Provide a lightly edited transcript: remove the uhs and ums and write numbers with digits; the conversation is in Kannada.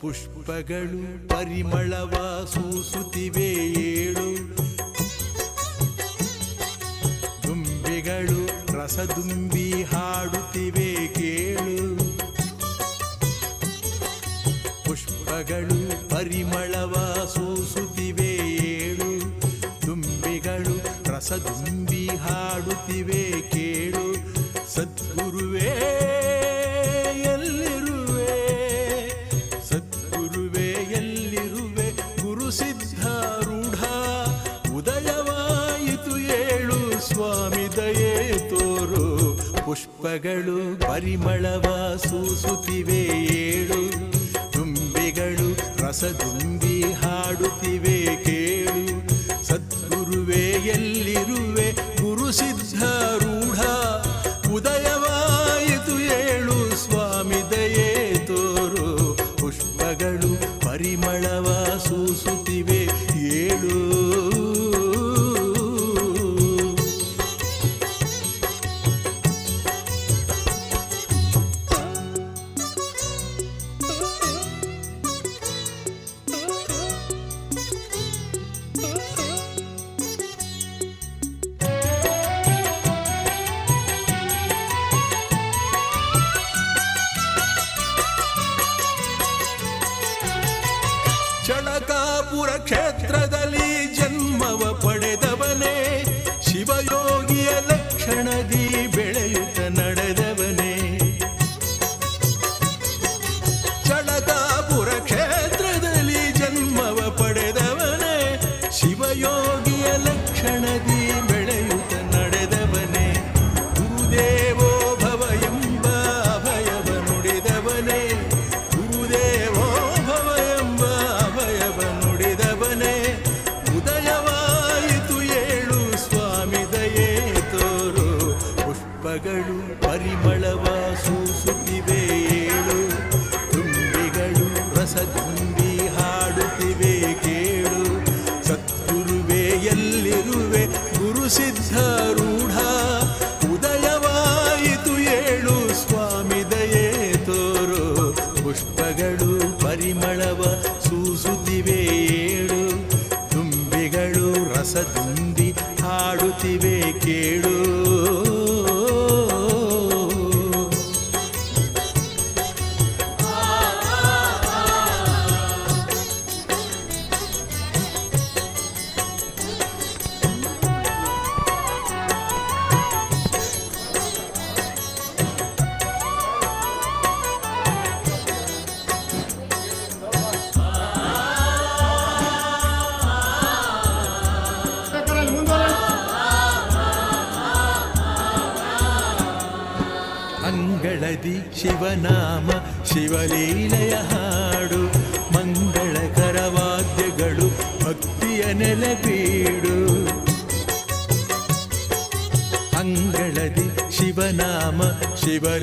ಪುಷ್ಪಗಳು ಪರಿಮಳವ ಸೂಸುತ್ತಿವೆ ಏಳು, ದುಂಬಿಗಳು ರಸದುಂಬಿ ಹಾಡುತ್ತಿವೆ ಕೇಳು. ಪುಷ್ಪಗಳು ಪರಿಮಳವ ಸೂಸುತ್ತಿವೆ ಏಳು, ದುಂಬಿಗಳು ರಸದುಂಬಿ ಹಾಡುತ್ತಿವೆ ಕೇಳು. ಸದ್ಗುರುವೇ ಎಲ್ಲಿರುವೆ, ಸದ್ಗುರುವೇ ಎಲ್ಲಿರುವೆ, ಗುರು ಸಿದ್ಧಾರೂಢ ಉದಯವಾಯಿತು ಏಳು, ಸ್ವಾಮಿ ದಯೆ ತೋರು. ಪುಷ್ಪಗಳು ಪರಿಮಳವ ಸೂಸುತ್ತಿವೆ ಏಳು, ದುಂಬಿಗಳು ರಸದುಂಬಿ ಹಾಡುತ್ತಿವೆ ಕೇಳು. ಸದ್ಗುರುವೇ ಎಲ್ಲಿರುವೆ, ಗುರು ಸಿದ್ಧಾರೂಢ ಉದಯವಾಯಿತು ಏಳು, ಸ್ವಾಮಿ ದಯೆ ತೋರು. ಪುಷ್ಪಗಳು ಪರಿಮಳವ ಸೂಸುತ್ತಿವೆ ಏಳು. ಚಳಕಾಪುರ ಕ್ಷೇತ್ರದಲ್ಲಿ ಜನ್ಮವ ಪಡೆದವನೇ, ಶಿವಯೋಗಿಯ ಲಕ್ಷಣದಿ ಬೆಳೆಯುತ್ತ ನಡೆದವನೇ. ಚಳಕಾಪುರ ಕ್ಷೇತ್ರದಲ್ಲಿ ಜನ್ಮವ ಪಡೆದವನೇ, ಶಿವಯೋಗಿಯ ಲಕ್ಷಣದಿ ಬೆಳೆಯುತ್ತ ನಡೆದವನೇ. ಗುರುದೇವೋ ಭವ ಎಂಬ ಅಭಯವ ನುಡಿದವನೇ, ಗುರುದೇವೋ ಭವ ಎಂಬ ಅಭಯವ ನುಡಿದವನೇ. ಉದಯವಾಯಿತು ಏಳು, ಸ್ವಾಮಿ ದಯೆ ತೋರು. ಪುಷ್ಪಗಳು ಪರಿಮಳವ ಸೂಸುತ್ತಿವೆ ಏಳು, ದುಂಬಿಗಳು ರಸದುಂಬಿ ಹಾಡುತ್ತಿವೆ ಕೇಳು. ಸದ್ಗುರುವೇ ಎಲ್ಲಿರುವೆ, ಗುರು ಸಿದ್ಧಾರೂಢ ಉದಯವಾಯಿತು ಏಳು, ಸ್ವಾಮಿ ದಯೆ ತೋರು. ಪುಷ್ಪಗಳು ಪರಿಮಳವ ಸೂಸುತ್ತಿವೆ ಏಳು, ದುಂಬಿಗಳು ರಸದುಂಬಿ ಹಾಡುತ್ತಿವೆ ಕೇಳು. ಅಂಗಳದಿ ಶಿವನಾಮ ಶಿವಲೀಲೆಯ ಹಾಡು, ಮಂಗಳಕರ ವಾದ್ಯಗಳು ಭಕ್ತಿಯ ನೆಲೆಬೀಡು. ಅಂಗಳದಿ ಶಿವನಾಮ ಶಿವ